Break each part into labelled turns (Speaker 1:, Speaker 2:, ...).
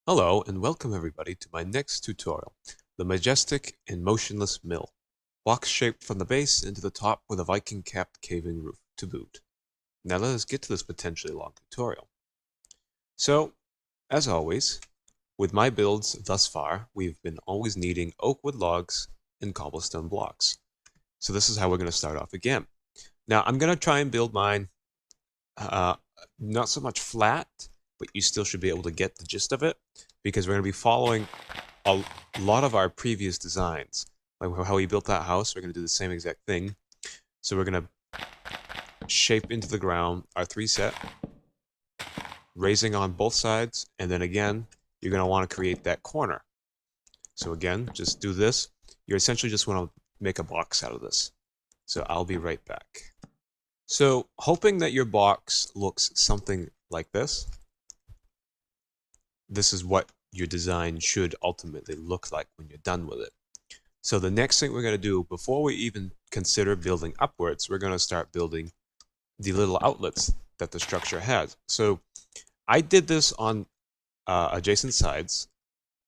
Speaker 1: Hello and welcome everybody to my next tutorial, the majestic and motionless mill, box shaped from the base into the top with a Viking-capped caving roof to boot. Now let us get to this potentially long tutorial. So, as always, with my builds thus far, we've been always needing oak wood logs and cobblestone blocks. So this is how we're going to start off again. Now I'm going to try and build mine uh, not so much flat, but you still should be able to get the gist of it, because we're going to be following a lot of our previous designs. Like how we built that house, we're going to do the same exact thing. So we're going to shape into the ground our 3-set, raising on both sides, and then again, you're going to want to create that corner. So again, just do this. You essentially just want to make a box out of this. So I'll be right back. So hoping that your box looks something like this. This is what your design should ultimately look like when you're done with it. So the next thing we're going to do, before we even consider building upwards, we're going to start building the little outlets that the structure has. So I did this on adjacent sides,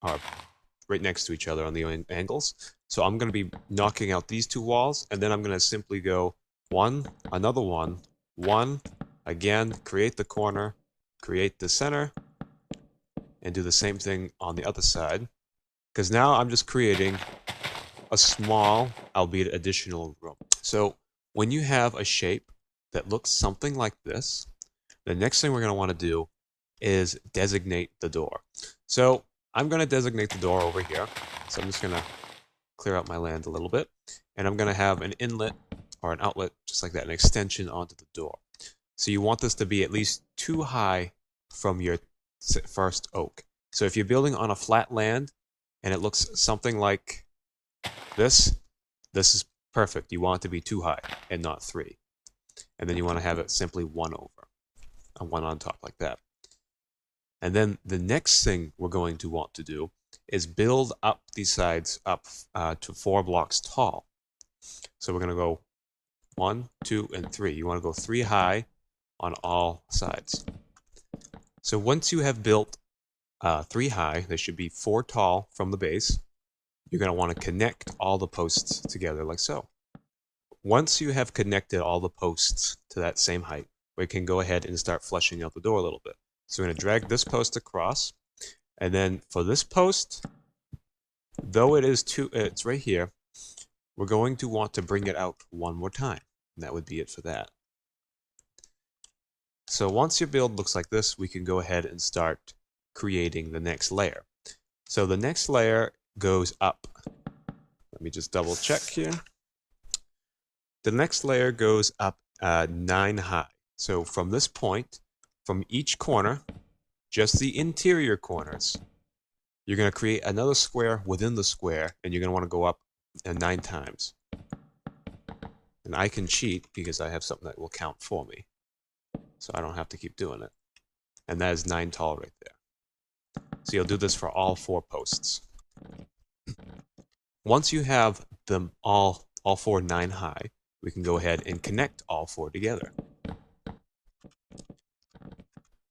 Speaker 1: right next to each other on the angles. So I'm going to be knocking out these two walls, and then I'm going to simply go one, another one, again, create the corner, create the center, and do the same thing on the other side. Because now I'm just creating a small, albeit additional room. So when you have a shape that looks something like this, the next thing we're going to want to do is designate the door. So I'm going to designate the door over here. So I'm just going to clear out my land a little bit. And I'm going to have an inlet or an outlet, just like that, an extension onto the door. So you want this to be at least 2 high from your first oak. So if you're building on a flat land and it looks something like this is perfect. You want it to be 2 high and not 3. And then you want to have it simply 1 over, and 1 on top like that. And then the next thing we're going to want to do is build up these sides up to 4 blocks tall. So we're going to go 1, 2, and 3. You want to go 3 high on all sides. So once you have built 3 high, they should be 4 tall from the base. You're going to want to connect all the posts together like so. Once you have connected all the posts to that same height, we can go ahead and start fleshing out the door a little bit. So we're going to drag this post across, and then for this post, though it's right here, we're going to want to bring it out one more time, and that would be it for that. So once your build looks like this, we can go ahead and start creating the next layer. So the next layer goes up. Let me just double check here. The next layer goes up 9 high. So from this point, from each corner, just the interior corners, you're going to create another square within the square, and you're going to want to go up 9 times. And I can cheat because I have something that will count for me, so I don't have to keep doing it. And that is 9 tall right there. So you'll do this for all 4 posts. Once you have them all 4 9 high, we can go ahead and connect all 4 together.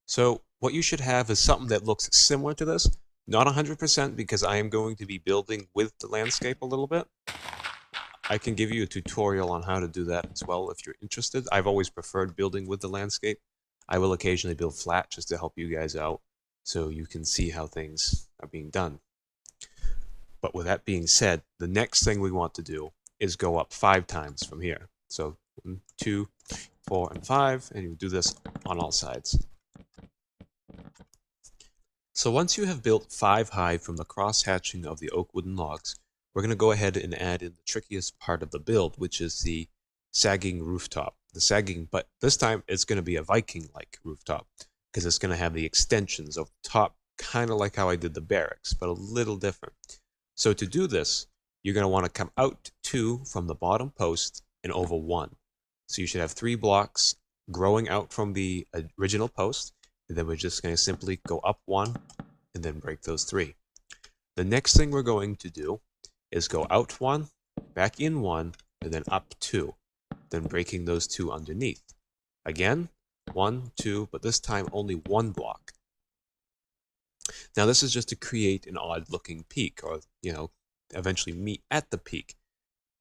Speaker 1: So what you should have is something that looks similar to this. Not 100% because I am going to be building with the landscape a little bit. I can give you a tutorial on how to do that as well if you're interested. I've always preferred building with the landscape. I will occasionally build flat just to help you guys out so you can see how things are being done. But with that being said, the next thing we want to do is go up 5 times from here. So 1, 2, 4, and 5, and you do this on all sides. So once you have built 5 high from the cross-hatching of the oak wooden logs, we're going to go ahead and add in the trickiest part of the build, which is the sagging rooftop. The sagging, but this time it's going to be a Viking-like rooftop, because it's going to have the extensions of the top, kind of like how I did the barracks, but a little different. So to do this, you're going to want to come out 2 from the bottom post and over 1. So you should have 3 blocks growing out from the original post, and then we're just going to simply go up 1 and then break those 3. The next thing we're going to do is go out 1, back in 1, and then up 2, then breaking those 2 underneath. Again, 1, 2, but this time only 1 block. Now this is just to create an odd looking peak, or eventually meet at the peak.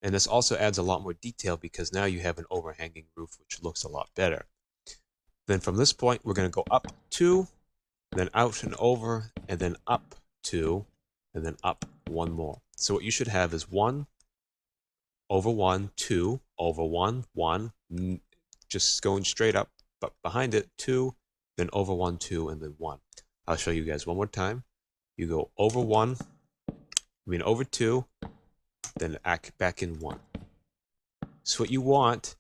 Speaker 1: And this also adds a lot more detail because now you have an overhanging roof which looks a lot better. Then from this point we're going to go up 2, then out and over, and then up 2, and then up 1 more. So what you should have is 1 over 1, 2 over 1, 1, just going straight up, but behind it 2, then over 1, 2, and then 1. I'll show you guys one more time. You go over 1, over 2, then back in 1. So what you want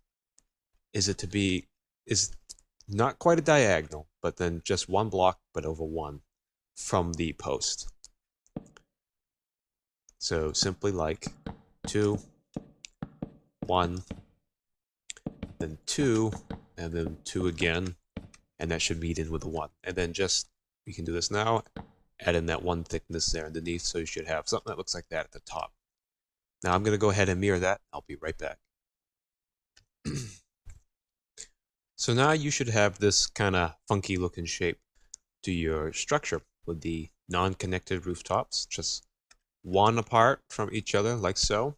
Speaker 1: is it to be, is not quite a diagonal, but then just one block, but over 1 from the post. So simply like 2, 1, then 2, and then 2 again, and that should meet in with a 1. And then just, we can do this now, add in that 1 thickness there underneath, so you should have something that looks like that at the top. Now I'm going to go ahead and mirror that. I'll be right back. So now you should have this kind of funky looking shape to your structure with the non-connected rooftops, just one apart from each other like so,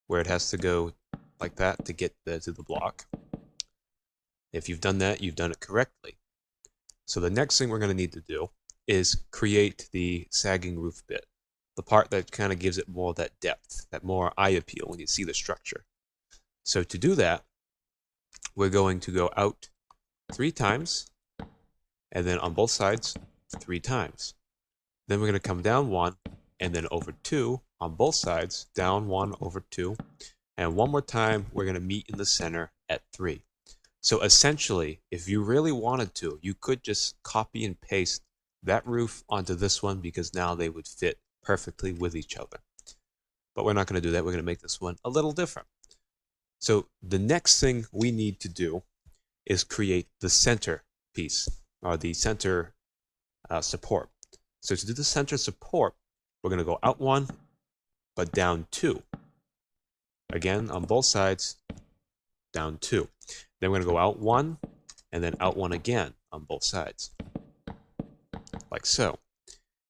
Speaker 1: where it has to go like that to get to the block. If you've done that, you've done it correctly. So the next thing we're going to need to do is create the sagging roof bit, the part that kind of gives it more of that depth, that more eye appeal when you see the structure. So to do that, we're going to go out 3 times, and then on both sides 3 times. Then we're going to come down 1, and then over 2 on both sides, down 1 over 2, and one more time we're going to meet in the center at 3. So essentially, if you really wanted to, you could just copy and paste that roof onto this one, because now they would fit perfectly with each other. But we're not going to do that. We're going to make this one a little different. So the next thing we need to do is create the center piece, or the center support. So to do the center support, we're going to go out 1, but down 2. Again, on both sides, down 2. Then we're going to go out 1, and then out 1 again on both sides, like so.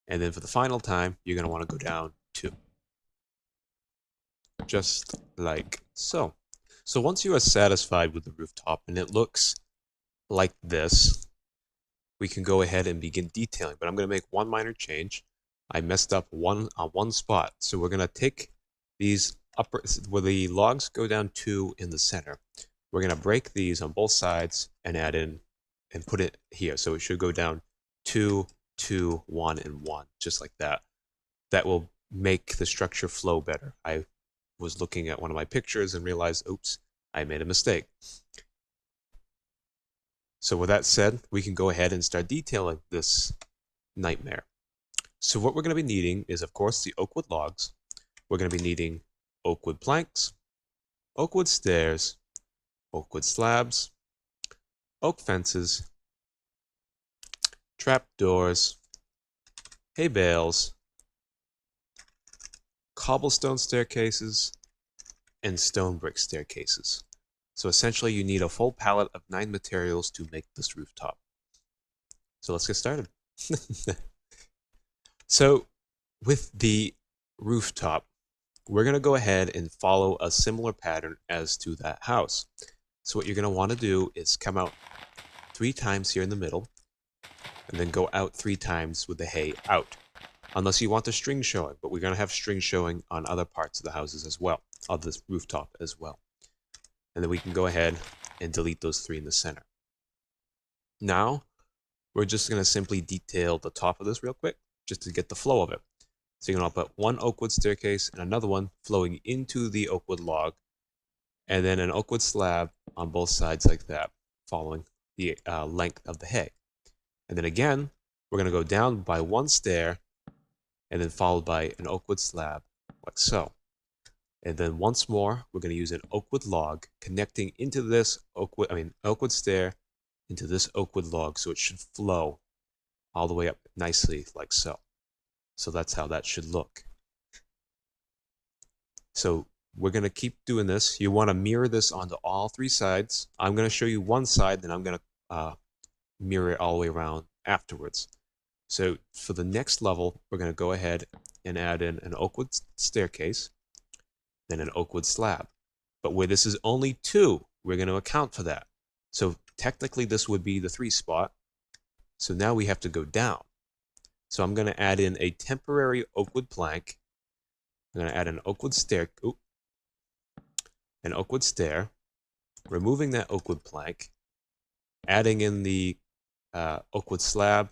Speaker 1: And then for the final time, you're going to want to go down 2, just like so. So once you are satisfied with the rooftop and it looks like this, we can go ahead and begin detailing. But I'm going to make one minor change. I messed up one spot. So we're going to take these where the logs go down 2 in the center. We're going to break these on both sides and add in and put it here. So it should go down 2, 2, 1, and 1, just like that. That will make the structure flow better. I was looking at one of my pictures and realized, oops, I made a mistake. So with that said, we can go ahead and start detailing this nightmare. So what we're going to be needing is, of course, the oak wood logs. We're going to be needing oak wood planks, oak wood stairs, oak wood slabs, oak fences, trap doors, hay bales, cobblestone staircases, and stone brick staircases. So essentially you need a full palette of 9 materials to make this rooftop. So let's get started. So with the rooftop, we're going to go ahead and follow a similar pattern as to that house. So what you're going to want to do is come out 3 times here in the middle, and then go out 3 times with the hay out. Unless you want the string showing, but we're going to have string showing on other parts of the houses as well, of this rooftop as well. And then we can go ahead and delete those 3 in the center. Now, we're just going to simply detail the top of this real quick, just to get the flow of it. So you're going to put one oak wood staircase and another one flowing into the oak wood log, and then an oak wood slab on both sides like that, following the length of the hay. And then again, we're going to go down by 1 stair, and then followed by an oak wood slab, like so. And then once more, we're going to use an oak wood log connecting into this oak wood stair into this oak wood log, so it should flow all the way up nicely, like so. So that's how that should look. So we're going to keep doing this. You want to mirror this onto all 3 sides. I'm going to show you one side, then I'm going to mirror it all the way around afterwards. So for the next level, we're going to go ahead and add in an oak wood staircase, then an oak wood slab. But where this is only 2, we're going to account for that. So technically this would be the 3 spot. So now we have to go down. So I'm going to add in a temporary oak wood plank. I'm going to add an oak wood stair, removing that oak wood plank, adding in the oak wood slab,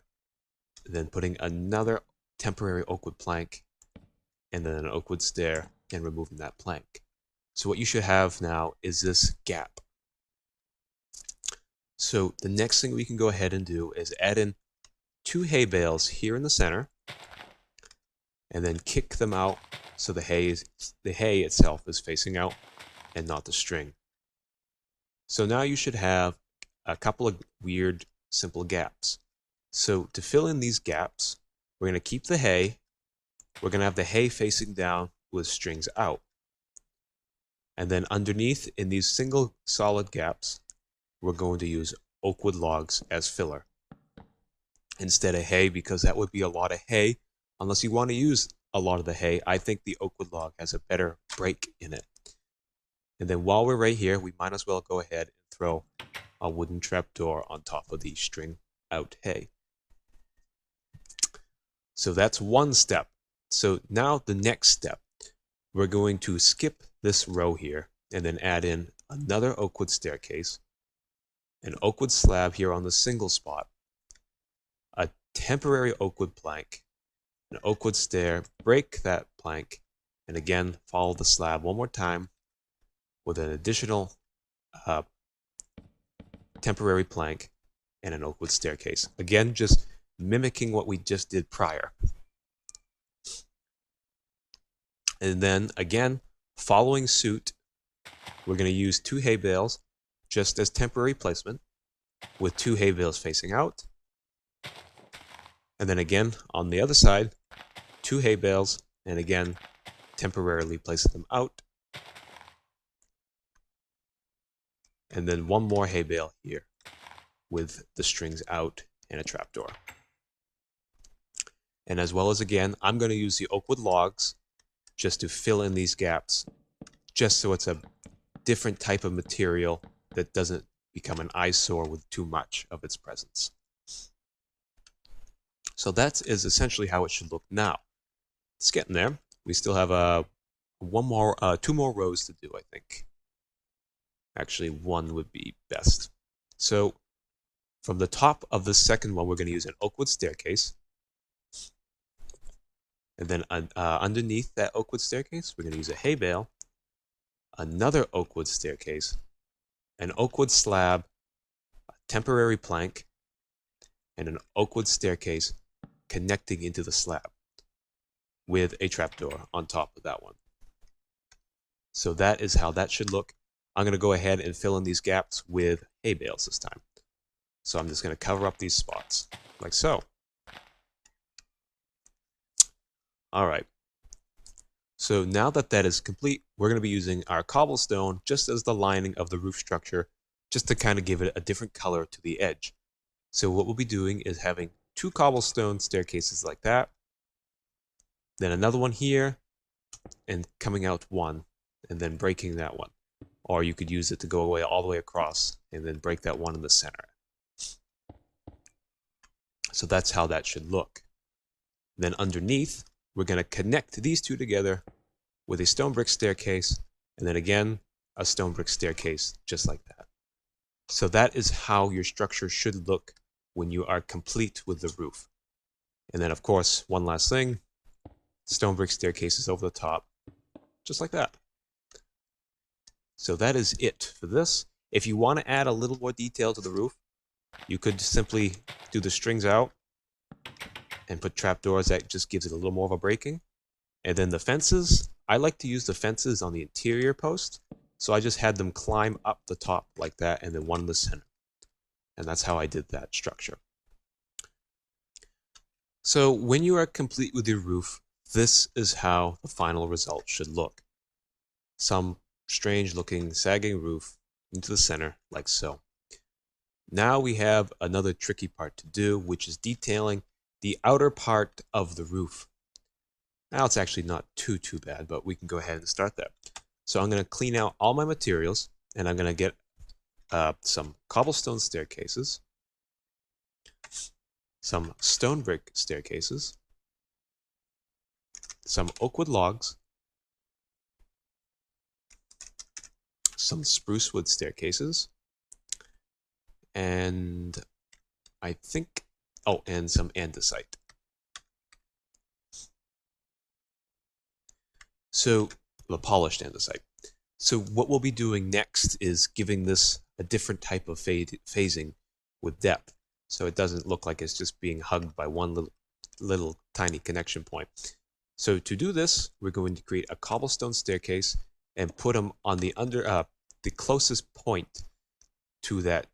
Speaker 1: then putting another temporary oak wood plank, and then an oak wood stair, and removing that plank. So what you should have now is this gap. So the next thing we can go ahead and do is add in 2 hay bales here in the center, and then kick them out so the hay itself is facing out and not the string. So now you should have a couple of weird simple gaps. So to fill in these gaps, we're going to keep the hay. We're going to have the hay facing down with strings out. And then underneath, in these single solid gaps, we're going to use oak wood logs as filler instead of hay, because that would be a lot of hay. Unless you want to use a lot of the hay, I think the oak wood log has a better break in it. And then while we're right here, we might as well go ahead and throw a wooden trapdoor on top of the string out hay. So that's one step. So now the next step, we're going to skip this row here and then add in another oak wood staircase, an oak wood slab here on the single spot, a temporary oak wood plank, an oak wood stair, break that plank, and again follow the slab one more time with an additional temporary plank and an oak wood staircase. Again, just mimicking what we just did prior. And then again, following suit, we're going to use 2 hay bales just as temporary placement with 2 hay bales facing out. And then again, on the other side, 2 hay bales, and again, temporarily placing them out. And then 1 more hay bale here with the strings out and a trapdoor. And as well as again, I'm going to use the oak wood logs just to fill in these gaps, just so it's a different type of material that doesn't become an eyesore with too much of its presence. So that is essentially how it should look now. It's getting there. We still have 2 more rows to do, I think. Actually, 1 would be best. So from the top of the second one, we're going to use an oak wood staircase. And then underneath that oak wood staircase, we're going to use a hay bale, another oak wood staircase, an oak wood slab, a temporary plank, and an oak wood staircase connecting into the slab with a trapdoor on top of that one. So that is how that should look. I'm going to go ahead and fill in these gaps with hay bales this time. So I'm just going to cover up these spots like so. All right. So now that that is complete, we're going to be using our cobblestone just as the lining of the roof structure, just to kind of give it a different color to the edge. So what we'll be doing is having 2 cobblestone staircases like that, then another one here, and coming out 1, and then breaking that one. Or you could use it to go away all the way across, and then break that one in the center. So that's how that should look. Then underneath, we're going to connect these 2 together with a stone brick staircase, and then again, a stone brick staircase, just like that. So that is how your structure should look when you are complete with the roof. And then, of course, one last thing, stone brick staircases over the top, just like that. So that is it for this. If you want to add a little more detail to the roof, you could simply do the strings out and put trapdoors. That just gives it a little more of a breaking. And then the fences, I like to use the fences on the interior post. So I just had them climb up the top like that, and then one in the center. And that's how I did that structure. So when you are complete with your roof, this is how the final result should look. Some strange looking sagging roof into the center like so. Now we have another tricky part to do, which is detailing the outer part of the roof. Now it's actually not too bad, but we can go ahead and start there. So I'm going to clean out all my materials, and I'm going to get some cobblestone staircases, some stone brick staircases, some oak wood logs, some spruce wood staircases, and I think, oh, and some andesite. So, the polished andesite. So what we'll be doing next is giving this a different type of phasing with depth, so it doesn't look like it's just being hugged by one little tiny connection point. So to do this, we're going to create a cobblestone staircase and put them on the the closest point to that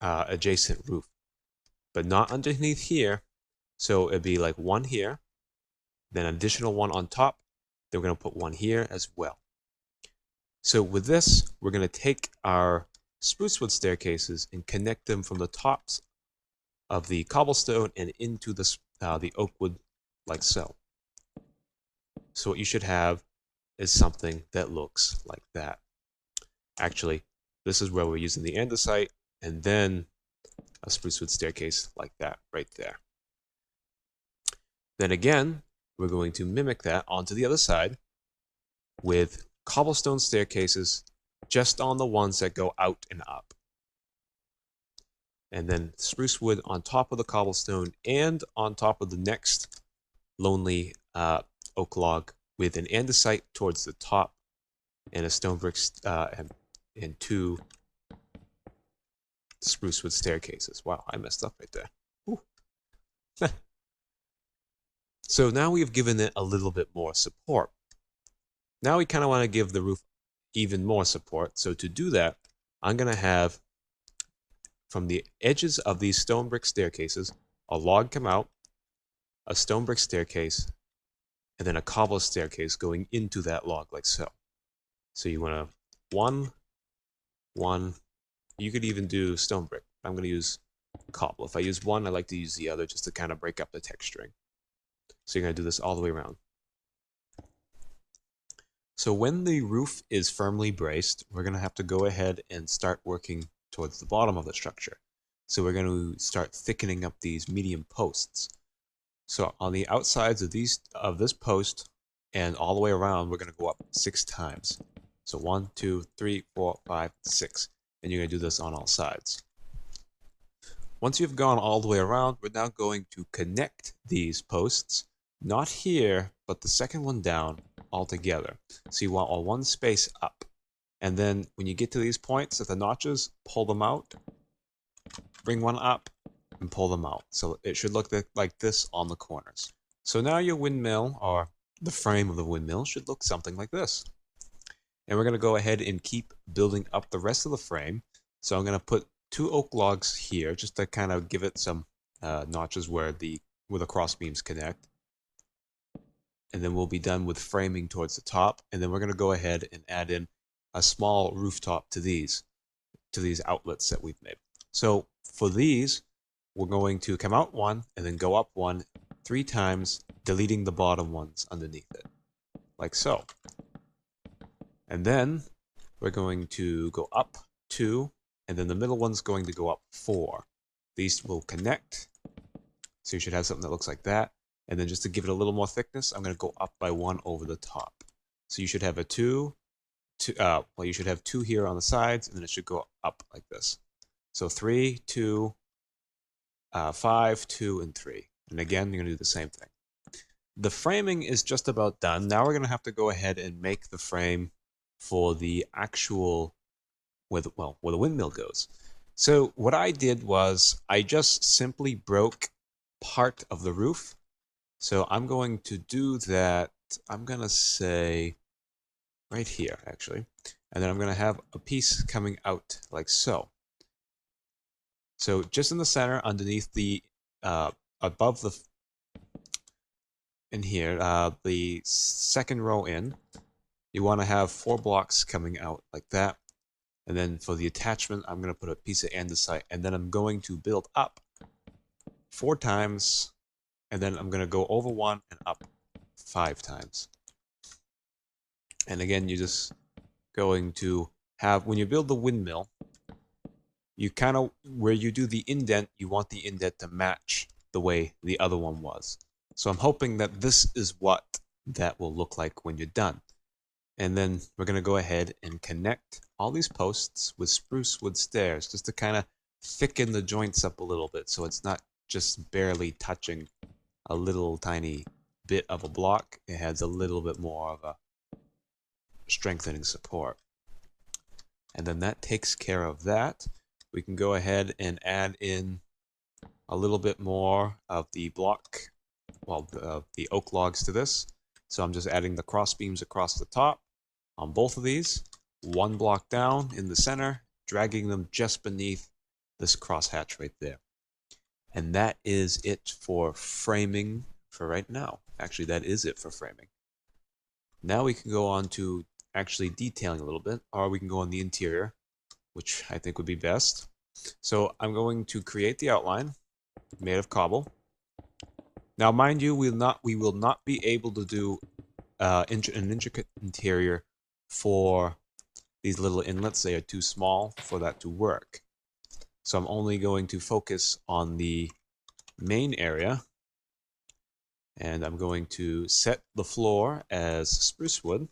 Speaker 1: adjacent roof, but not underneath here. So it'd be like one here, then an additional one on top. Then we're going to put one here as well. So with this, we're going to take our spruce wood staircases and connect them from the tops of the cobblestone and into the oak wood, like so. So what you should have is something that looks like that. Actually, this is where we're using the andesite, and then a spruce wood staircase like that right there. Then again, we're going to mimic that onto the other side with cobblestone staircases just on the ones that go out and up. And then spruce wood on top of the cobblestone and on top of the next lonely oak log with an andesite towards the top and a stone brick and two spruce wood staircases. Wow, I messed up right there. So now we've given it a little bit more support. Now we kind of want to give the roof even more support. So to do that, I'm going to have from the edges of these stone brick staircases, a log come out, a stone brick staircase, and then a cobble staircase going into that log like so. So you want to one. You could even do stone brick. I'm going to use cobble. If I use one, I like to use the other just to kind of break up the texturing. So you're going to do this all the way around. So when the roof is firmly braced, we're going to have to go ahead and start working towards the bottom of the structure. So we're going to start thickening up these medium posts. So on the outsides of this post and all the way around, we're going to go up 6 times. So 1, 2, 3, 4, 5, 6. And you're going to do this on all sides. Once you've gone all the way around, we're now going to connect these posts, not here, but the second one down all together. So you want all one space up. And then when you get to these points at the notches, pull them out, bring one up, and pull them out. So it should look like this on the corners. So now your windmill, or the frame of the windmill, should look something like this. And we're going to go ahead and keep building up the rest of the frame. So I'm going to put 2 oak logs here just to kind of give it some notches where the cross beams connect. And then we'll be done with framing towards the top. And then we're going to go ahead and add in a small rooftop to these outlets that we've made. So for these, we're going to come out 1 and then go up 1 3 times, deleting the bottom ones underneath it, like so. And then we're going to go up 2, and then the middle one's going to go up 4. These will connect, so you should have something that looks like that. And then just to give it a little more thickness, I'm going to go up by 1 over the top. So you should have a 2, well, you should have 2 here on the sides, and then it should go up like this. So 3, 2, 5, 2, and 3. And again, you're going to do the same thing. The framing is just about done. Now we're going to have to go ahead and make the frame for the actual, where the windmill goes. So what I did was I just simply broke part of the roof. So I'm going to do that, I'm going to say right here actually, and then I'm going to have a piece coming out like so. So just in the center, underneath the, above the, in here, the second row in, you want to have 4 blocks coming out like that. And then for the attachment, I'm going to put a piece of andesite, and then I'm going to build up 4 times and then I'm going to go over 1 and up 5 times. And again, you're just going to have, when you build the windmill, you kind of, where you do the indent, you want the indent to match the way the other one was. So I'm hoping that this is what that will look like when you're done. And then we're going to go ahead and connect all these posts with spruce wood stairs, just to kind of thicken the joints up a little bit, so it's not just barely touching a little tiny bit of a block. It has a little bit more of a strengthening support. And then that takes care of that. We can go ahead and add in a little bit more of the block, well, the oak logs to this. So I'm just adding the cross beams across the top on both of these, 1 block down in the center, dragging them just beneath this crosshatch right there. And that is it for framing for right now. Actually, that is it for framing. Now we can go on to actually detailing a little bit, or we can go on the interior, which I think would be best. So I'm going to create the outline made of cobble. Now, mind you, we will not be able to do an intricate interior for these little inlets. They are too small for that to work. So I'm only going to focus on the main area, and I'm going to set the floor as spruce wood.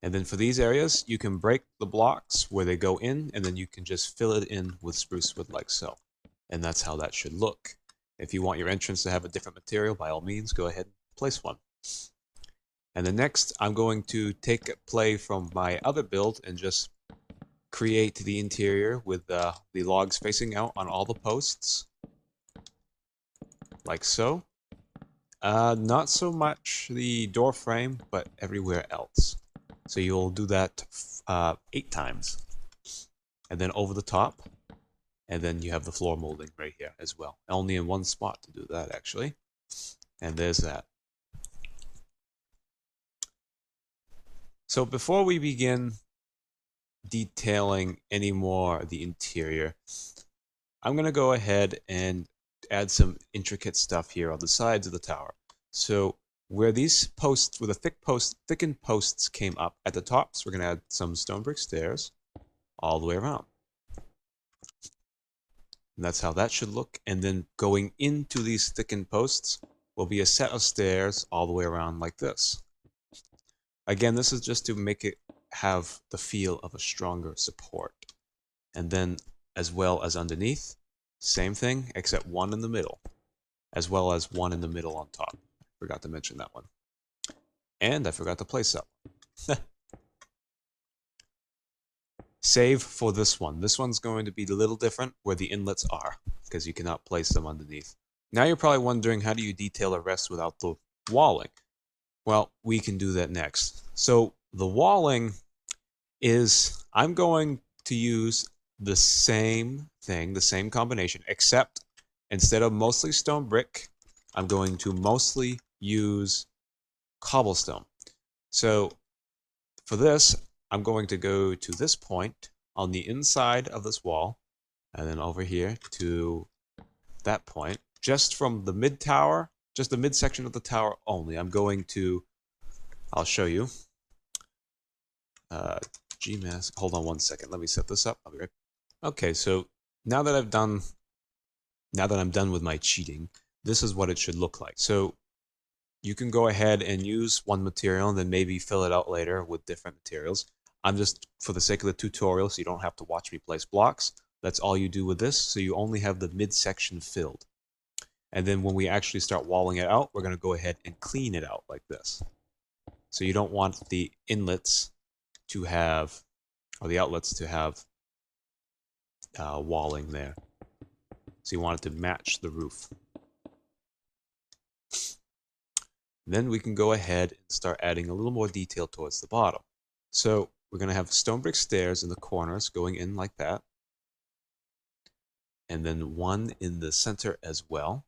Speaker 1: And then for these areas, you can break the blocks where they go in, and then you can just fill it in with spruce wood like so. And that's how that should look. If you want your entrance to have a different material, by all means, go ahead and place one. And then next, I'm going to take play from my other build and just create the interior with the logs facing out on all the posts, like so. Not so much the door frame, but everywhere else. So you'll do that 8 times. And then over the top, and then you have the floor molding right here as well. Only in one spot to do that, actually. And there's that. So before we begin detailing any more the interior, I'm going to go ahead and add some intricate stuff here on the sides of the tower. So where these posts, where the thickened posts came up at the tops, we're going to add some stone brick stairs all the way around. And that's how that should look. And then going into these thickened posts will be a set of stairs all the way around like this. Again, this is just to make it have the feel of a stronger support. And then as well as underneath, same thing, except one in the middle, as well as one in the middle on top. Forgot to mention that one. And I forgot to place that one. Save for this one. This one's going to be a little different where the inlets are, because you cannot place them underneath. Now you're probably wondering, how do you detail the rest without the walling? Well, we can do that next. So the walling is, I'm going to use the same thing, the same combination, except instead of mostly stone brick, I'm going to mostly use cobblestone. So for this, I'm going to go to this point on the inside of this wall, and then over here to that point, just from the mid tower, just the midsection of the tower only. I'm going to, I'll show you. Gmask, hold on one second. Let me set this up. I'll be right back. Okay, so now that I'm done with my cheating, this is what it should look like. So you can go ahead and use one material and then maybe fill it out later with different materials. I'm just, for the sake of the tutorial, so you don't have to watch me place blocks, that's all you do with this. So you only have the midsection filled. And then when we actually start walling it out, we're going to go ahead and clean it out like this. So you don't want the inlets to have, or the outlets to have walling there. So you want it to match the roof. Then we can go ahead and start adding a little more detail towards the bottom. So we're going to have stone brick stairs in the corners going in like that. And then one in the center as well.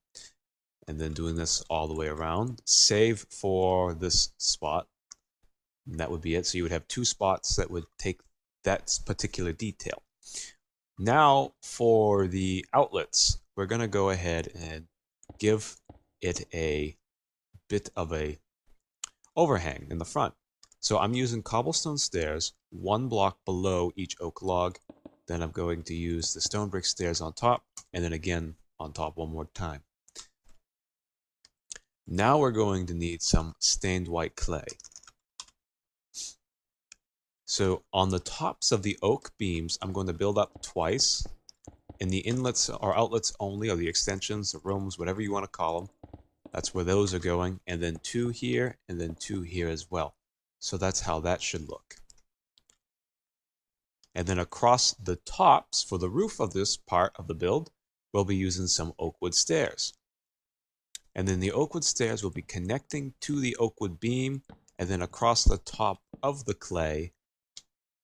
Speaker 1: And then doing this all the way around. Save for this spot. And that would be it. So you would have 2 spots that would take that particular detail. Now for the outlets, we're going to go ahead and give it a bit of a overhang in the front. So I'm using cobblestone stairs, one block below each oak log. Then I'm going to use the stone brick stairs on top, and then again on top one more time. Now we're going to need some stained white clay. So on the tops of the oak beams, I'm going to build up twice. In the inlets or outlets only, or the extensions, the rooms, whatever you want to call them, that's where those are going. And then 2 here, and then 2 here as well. So that's how that should look. And then across the tops for the roof of this part of the build, we'll be using some oak wood stairs. And then the oak wood stairs will be connecting to the oak wood beam, and then across the top of the clay,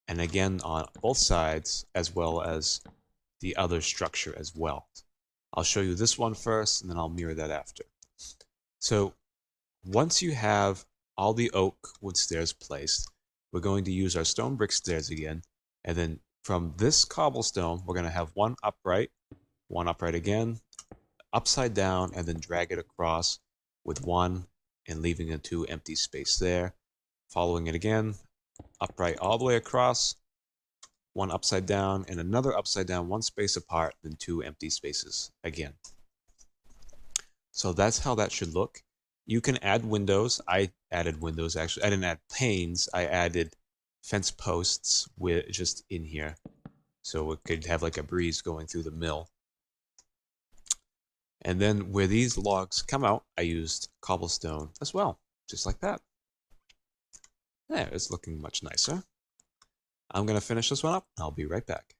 Speaker 1: and again on both sides, as well as the other structure as well. I'll show you this one first, and then I'll mirror that after. So once you have all the oak wood stairs placed, we're going to use our stone brick stairs again, and then from this cobblestone, we're going to have one upright again, upside down, and then drag it across with 1 and leaving a 2 empty space there. Following it again, upright all the way across, 1 upside down, and another upside down, 1 space apart, then 2 empty spaces again. So that's how that should look. You can add windows. I added windows actually. I didn't add panes. I added fence posts with just in here, so it could have like a breeze going through the mill. And then where these logs come out, I used cobblestone as well, just like that. There, it's looking much nicer. I'm going to finish this one up. I'll be right back.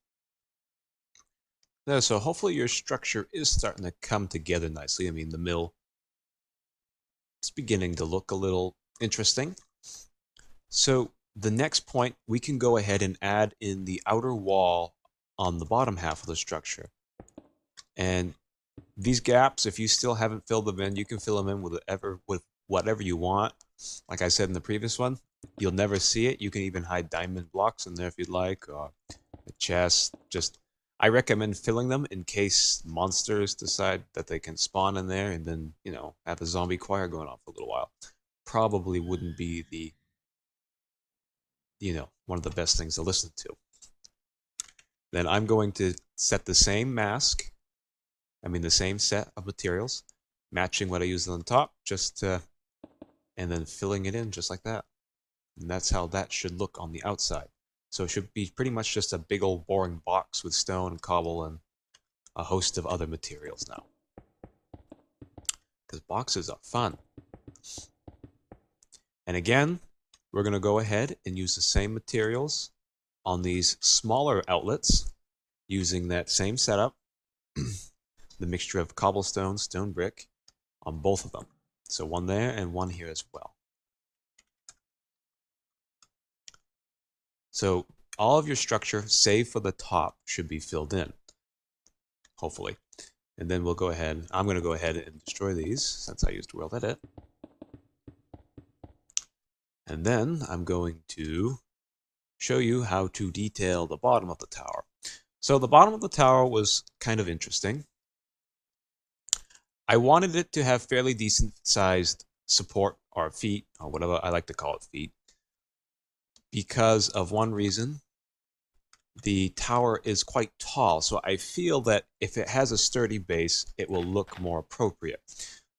Speaker 1: There, so hopefully your structure is starting to come together nicely. I mean, the mill is beginning to look a little interesting. So the next point, we can go ahead and add in the outer wall on the bottom half of the structure. And these gaps, if you still haven't filled them in, you can fill them in with whatever you want. Like I said in the previous one, you'll never see it. You can even hide diamond blocks in there if you'd like, or a chest. I recommend filling them in case monsters decide that they can spawn in there and then, have a zombie choir going on for a little while. Probably wouldn't be the, one of the best things to listen to. Then I'm going to set the same the same set of materials, matching what I used on top, and then filling it in just like that. And that's how that should look on the outside. So it should be pretty much just a big old boring box with stone, cobble, and a host of other materials now. Because boxes are fun. And again, we're going to go ahead and use the same materials on these smaller outlets using that same setup. The mixture of cobblestone, stone brick on both of them. So 1 there and 1 here as well. So all of your structure, save for the top, should be filled in, hopefully. And then we'll go ahead, I'm going to go ahead and destroy these since I used World Edit. And then I'm going to show you how to detail the bottom of the tower. So the bottom of the tower was kind of interesting. I wanted it to have fairly decent sized support or feet, or whatever I like to call it, feet, because of one reason. The tower is quite tall, so I feel that if it has a sturdy base, it will look more appropriate.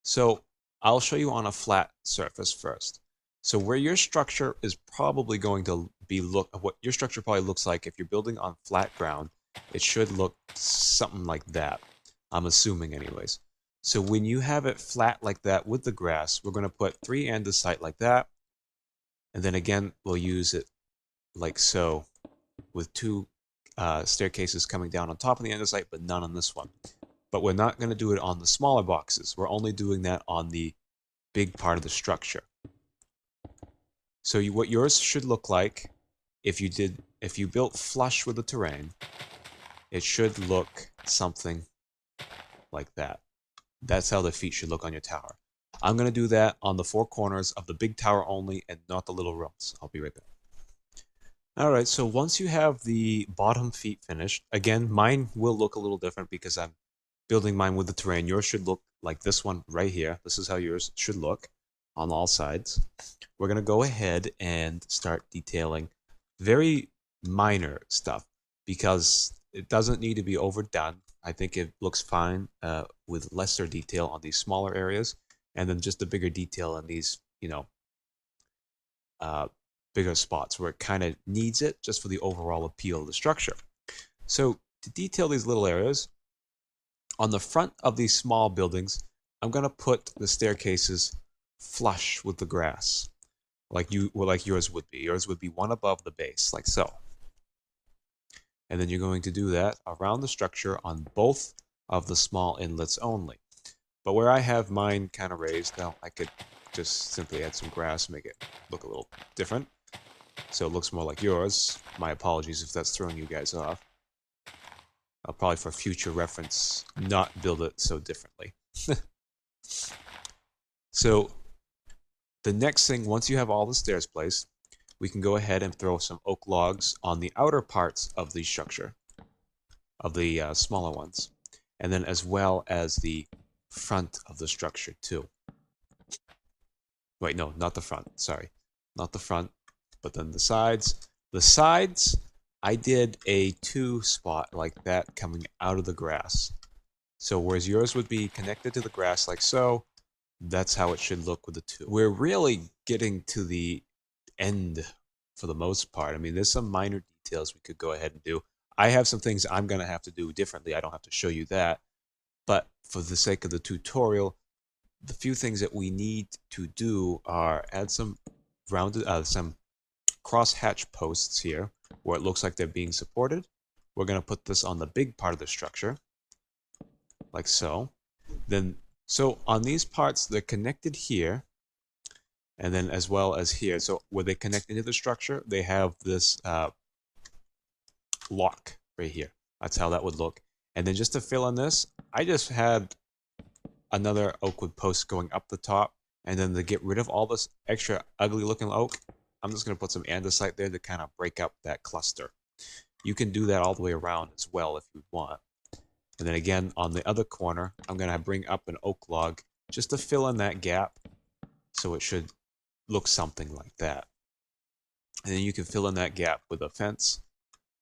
Speaker 1: So I'll show you on a flat surface first. So where your structure is probably going to be what your structure probably looks like if you're building on flat ground, it should look something like that. I'm assuming anyways. So when you have it flat like that with the grass, we're going to put 3 andesite like that. And then again, we'll use it like so with 2 staircases coming down on top of the andesite, but none on this one. But we're not going to do it on the smaller boxes. We're only doing that on the big part of the structure. So what yours should look like, if you built flush with the terrain, it should look something like that. That's how the feet should look on your tower. I'm going to do that on the 4 corners of the big tower only and not the little rooms. I'll be right back. Alright, so once you have the bottom feet finished, again, mine will look a little different because I'm building mine with the terrain. Yours should look like this one right here. This is how yours should look on all sides. We're going to go ahead and start detailing very minor stuff because it doesn't need to be overdone. I think it looks fine with lesser detail on these smaller areas, and then just a bigger detail in these, bigger spots where it kind of needs it just for the overall appeal of the structure. So to detail these little areas, on the front of these small buildings, I'm going to put the staircases flush with the grass, like yours would be. Yours would be one above the base, like so. And then you're going to do that around the structure on both of the small inlets only. But where I have mine kind of raised, now I could just simply add some grass, make it look a little different, so it looks more like yours. My apologies if that's throwing you guys off. I'll probably, for future reference, not build it so differently. So the next thing, once you have all the stairs placed, we can go ahead and throw some oak logs on the outer parts of the structure, of the smaller ones, and then as well as the front of the structure too. Wait, no, not the front. Sorry, not the front, but then the sides. The sides, I did a 2 spot like that coming out of the grass. So whereas yours would be connected to the grass like so, that's how it should look with the 2. We're really getting to the end for the most part. I mean, there's some minor details we could go ahead and do. I have some things I'm going to have to do differently. I don't have to show you that. But for the sake of the tutorial, the few things that we need to do are add some rounded, some cross-hatch posts here where it looks like they're being supported. We're going to put this on the big part of the structure, like so. Then, so on these parts, they're connected here, and then as well as here. So where they connect into the structure, they have this lock right here. That's how that would look. And then just to fill in this, I just had another oak wood post going up the top, and then to get rid of all this extra ugly looking oak, I'm just going to put some andesite there to kind of break up that cluster. You can do that all the way around as well if you want. And then again, on the other corner, I'm going to bring up an oak log just to fill in that gap, so it should look something like that. And then you can fill in that gap with a fence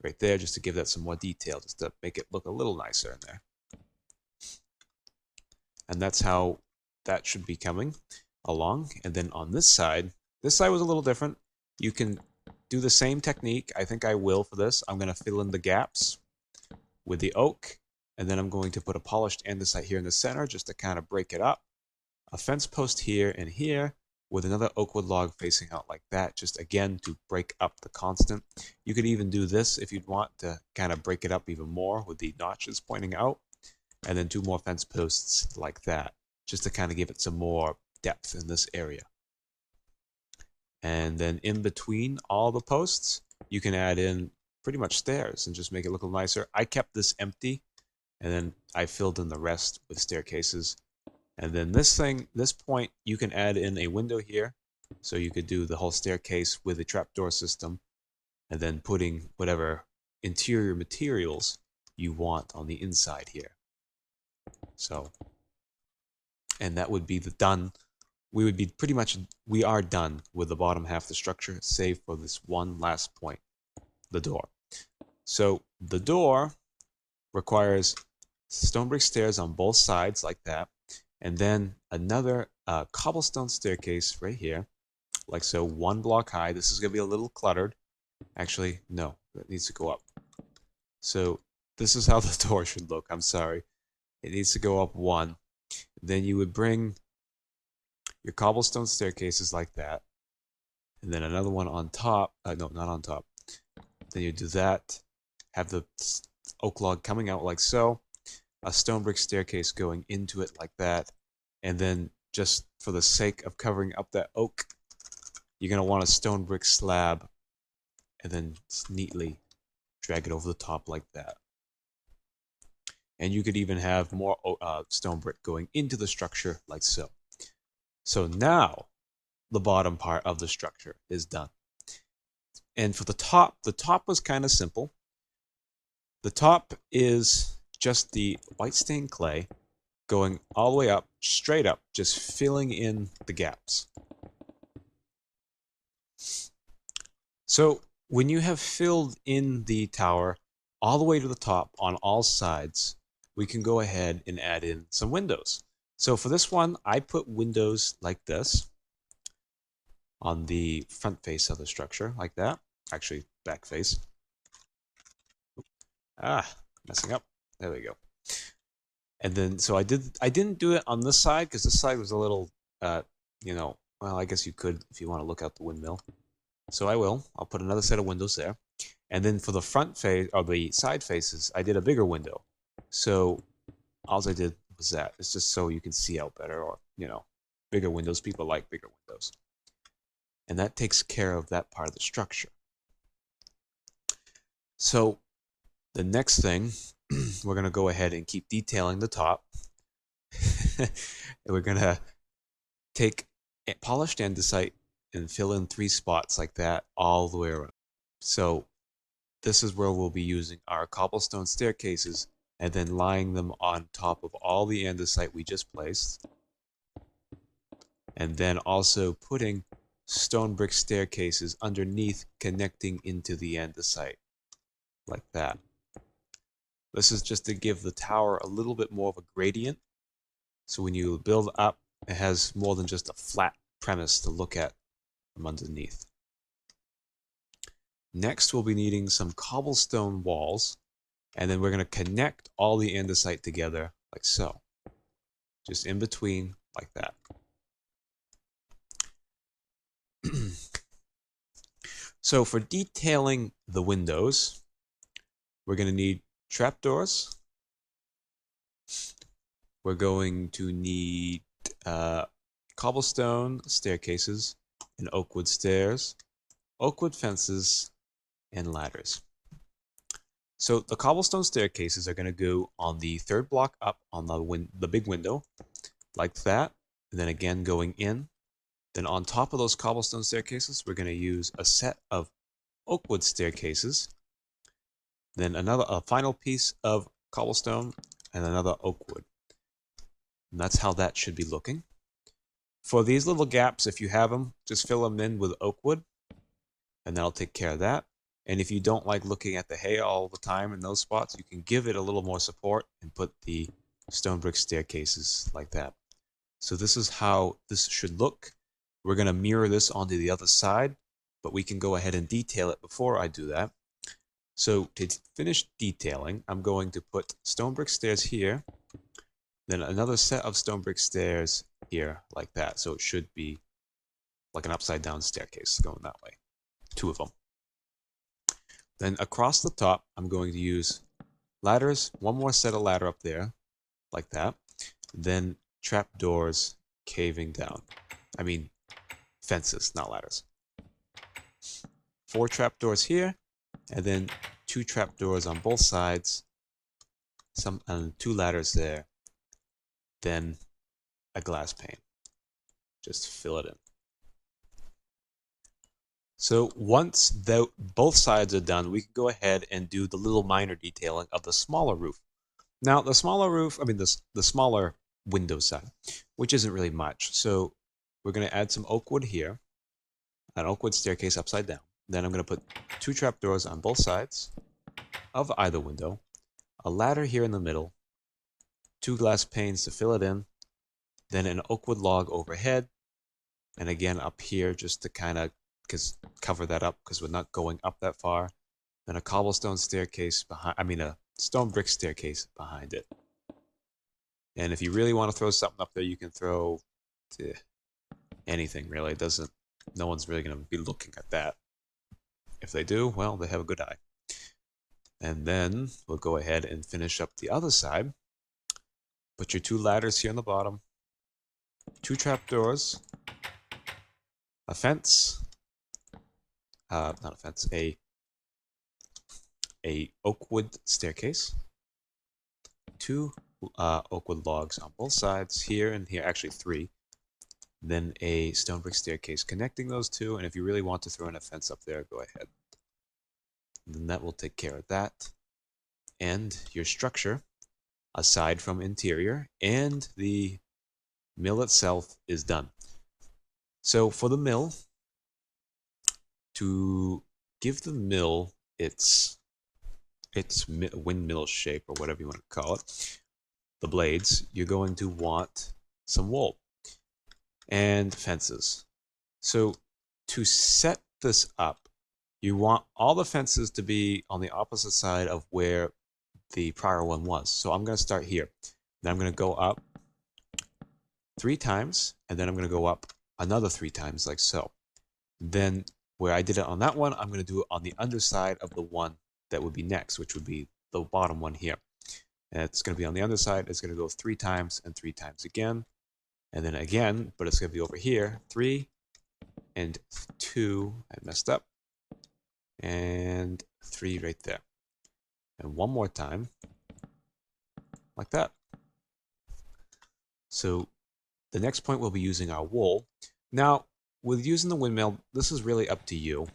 Speaker 1: right there just to give that some more detail, just to make it look a little nicer in there. And that's how that should be coming along. And then on this side was a little different. You can do the same technique. I think I will for this. I'm going to fill in the gaps with the oak, and then I'm going to put a polished andesite here in the center just to kind of break it up. A fence post here and here with another oak wood log facing out like that, just again to break up the constant. You could even do this if you'd want to kind of break it up even more with the notches pointing out. And then 2 more fence posts like that, just to kind of give it some more depth in this area. And then in between all the posts, you can add in pretty much stairs and just make it look a little nicer. I kept this empty, and then I filled in the rest with staircases. And then this point, you can add in a window here, so you could do the whole staircase with a trapdoor system, and then putting whatever interior materials you want on the inside here. So, and that would be the done. We would be pretty much, we are done with the bottom half of the structure, save for this one last point, the door. So the door requires stone brick stairs on both sides like that, and then another cobblestone staircase right here, like so, 1 block high. This is going to be a little cluttered. Actually, no, that needs to go up. So this is how the door should look. I'm sorry. It needs to go up 1. Then you would bring your cobblestone staircases like that, and then another one on top. No, not on top. Then you do that. Have the oak log coming out like so. A stone brick staircase going into it like that. And then just for the sake of covering up that oak, you're going to want a stone brick slab, and then neatly drag it over the top like that. And you could even have more stone brick going into the structure like so. So now the bottom part of the structure is done. And for the top was kind of simple. The top is just the white stained clay going all the way up, straight up, just filling in the gaps. So when you have filled in the tower all the way to the top on all sides, we can go ahead and add in some windows. So for this one, I put windows like this on the front face of the structure, like that. Actually, back face. Messing up. There we go. And then, so I didn't do it on this side because this side was a little, well, I guess you could if you want to look out the windmill. So I will. I'll put another set of windows there. And then for the front face, or the side faces, I did a bigger window. So all I did was that. It's just so you can see out better, or, bigger windows. People like bigger windows. And that takes care of that part of the structure. So the next thing, we're going to go ahead and keep detailing the top. And we're going to take polished andesite and fill in 3 spots like that all the way around. So this is where we'll be using our cobblestone staircases and then lying them on top of all the andesite we just placed. And then also putting stone brick staircases underneath, connecting into the andesite like that. This is just to give the tower a little bit more of a gradient, so when you build up, it has more than just a flat premise to look at from underneath. Next, we'll be needing some cobblestone walls, and then we're going to connect all the andesite together like so, just in between like that. So for detailing the windows, we're going to need trapdoors. We're going to need cobblestone staircases and oakwood stairs, oakwood fences, and ladders. So the cobblestone staircases are going to go on the 3rd block up on the big window, like that, and then again going in. Then on top of those cobblestone staircases, we're going to use a set of oakwood staircases, then a final piece of cobblestone, and another oakwood. And that's how that should be looking. For these little gaps, if you have them, just fill them in with oakwood, and that'll take care of that. And if you don't like looking at the hay all the time in those spots, you can give it a little more support and put the stone brick staircases like that. So this is how this should look. We're going to mirror this onto the other side, but we can go ahead and detail it before I do that. So to finish detailing, I'm going to put stone brick stairs here, then another set of stone brick stairs here like that. So it should be like an upside down staircase going that way. 2 of them. Then across the top, I'm going to use ladders, 1 more set of ladder up there, like that. Then trapdoors caving down. I mean, fences, not ladders. 4 trapdoors here, and then 2 trapdoors on both sides, and 2 ladders there. Then a glass pane. Just fill it in. So once both sides are done, we can go ahead and do the little minor detailing of the smaller roof. Now, the smaller roof, the smaller window side, which isn't really much. So we're going to add some oakwood here, an oakwood staircase upside down. Then I'm going to put 2 trapdoors on both sides of either window, a ladder here in the middle, 2 glass panes to fill it in, then an oakwood log overhead, and again up here just to kind of cover that up because we're not going up that far. Then a cobblestone staircase behind, a stone brick staircase behind it. And if you really want to throw something up there, you can throw anything really. No one's really going to be looking at that. If they do, well, they have a good eye. And then we'll go ahead and finish up the other side. Put your 2 ladders here on the bottom, 2 trapdoors, a fence, not a fence, a oakwood staircase, 2 oakwood logs on both sides, here and here, actually 3, then a stone brick staircase connecting those 2, and if you really want to throw in a fence up there, go ahead. And then that will take care of that. And your structure aside from interior, and the mill itself is done. So for the mill, to give the mill its windmill shape, or whatever you want to call it, the blades, you're going to want some wool and fences. So to set this up, you want all the fences to be on the opposite side of where the prior one was. So I'm going to start here. Then I'm going to go up 3 times, and then I'm going to go up another 3 times, like so. Then where I did it on that one, I'm going to do it on the underside of the one that would be next, which would be the bottom one here. And it's going to be on the underside. It's going to go 3 times and 3 times again, and then again, but it's going to be over here, 3 and 2. I messed up, and 3 right there, and one more time, like that. So the next point we'll be using our wool. Now, with using the windmill, this is really up to you.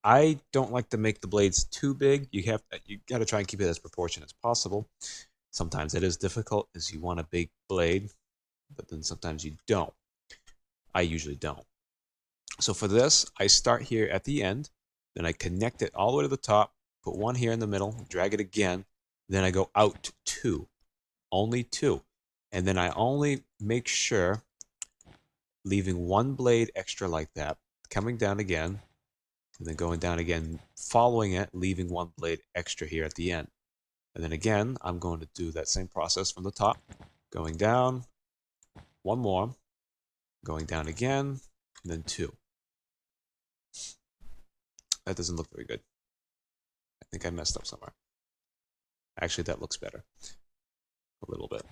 Speaker 1: I don't like to make the blades too big. You got to try and keep it as proportionate as possible. Sometimes it is difficult, as you want a big blade, but then sometimes you don't. I usually don't. So for this, I start here at the end, then I connect it all the way to the top, put one here in the middle, drag it again, then I go out 2, only 2, and then I only make sure leaving one blade extra like that, coming down again, and then going down again, following it, leaving one blade extra here at the end. And then again, I'm going to do that same process from the top, going down, one more, going down again, and then 2. That doesn't look very good. I think I messed up somewhere. Actually, that looks better. A little bit.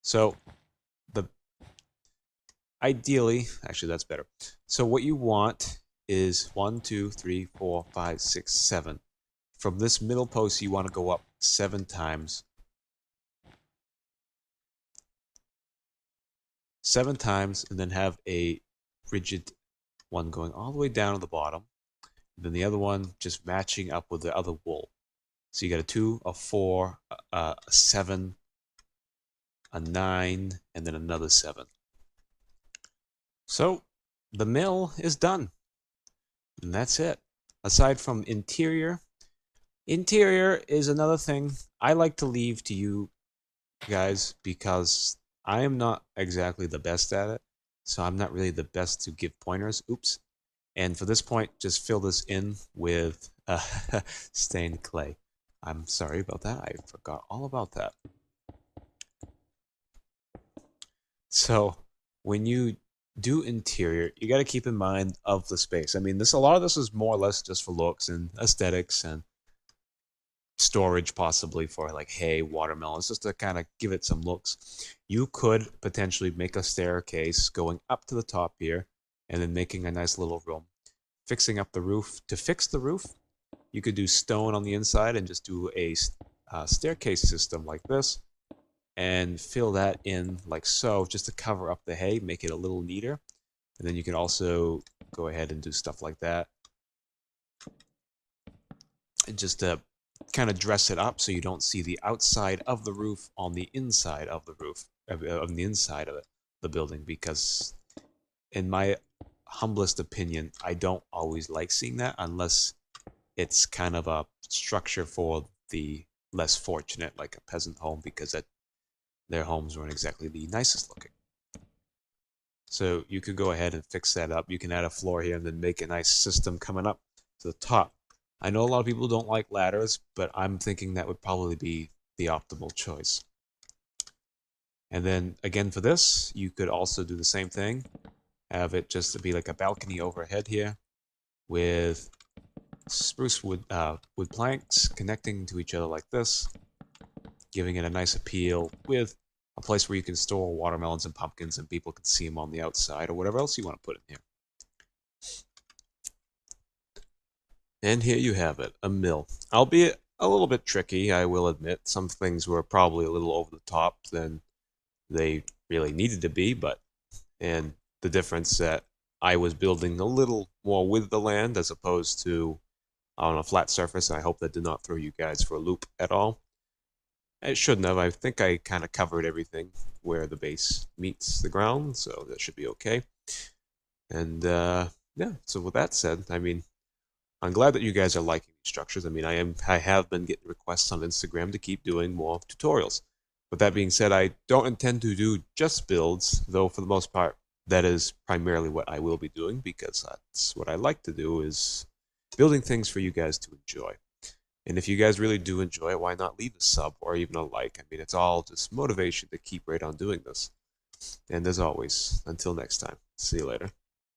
Speaker 1: So, ideally, actually that's better. So what you want is 1, 2, 3, 4, 5, 6, 7. From this middle post, you want to go up 7 times. 7 times, and then have a rigid one going all the way down to the bottom. And then the other one just matching up with the other wool. So you got a 2, a 4, a 7, a 9, and then another 7. So the mill is done. And that's it. Aside from interior is another thing I like to leave to you guys, because I am not exactly the best at it. So I'm not really the best to give pointers. Oops. And for this point, just fill this in with stained clay. I'm sorry about that. I forgot all about that. So when you do interior, you got to keep in mind of the space. I mean, a lot of this is more or less just for looks and aesthetics and storage, possibly for like hay, watermelons, just to kind of give it some looks. You could potentially make a staircase going up to the top here, and then making a nice little room. Fixing up the roof. To fix the roof, you could do stone on the inside and just do a staircase system like this, and fill that in like so, just to cover up the hay, make it a little neater. And then you can also go ahead and do stuff like that, and just to kind of dress it up so you don't see the outside of the roof on the inside of the roof, on the inside of it, the building, because in my humblest opinion, I don't always like seeing that unless it's kind of a structure for the less fortunate, like a peasant home, because their homes weren't exactly the nicest looking. So you could go ahead and fix that up. You can add a floor here and then make a nice system coming up to the top. I know a lot of people don't like ladders, but I'm thinking that would probably be the optimal choice. And then again for this, you could also do the same thing. Have it just to be like a balcony overhead here with spruce wood planks connecting to each other like this, giving it a nice appeal with a place where you can store watermelons and pumpkins and people can see them on the outside, or whatever else you want to put in here. And here you have it, a mill. Albeit a little bit tricky, I will admit. Some things were probably a little over the top than they really needed to be, and the difference that I was building a little more with the land as opposed to on a flat surface. I hope that did not throw you guys for a loop at all. It shouldn't have. I think I kind of covered everything where the base meets the ground, so that should be okay. And yeah, so with that said, I mean, I'm glad that you guys are liking these structures. I mean, I have been getting requests on Instagram to keep doing more tutorials. With that being said, I don't intend to do just builds, though for the most part, that is primarily what I will be doing because that's what I like to do is building things for you guys to enjoy. And if you guys really do enjoy it, why not leave a sub or even a like? I mean, it's all just motivation to keep right on doing this. And as always, until next time, see you later.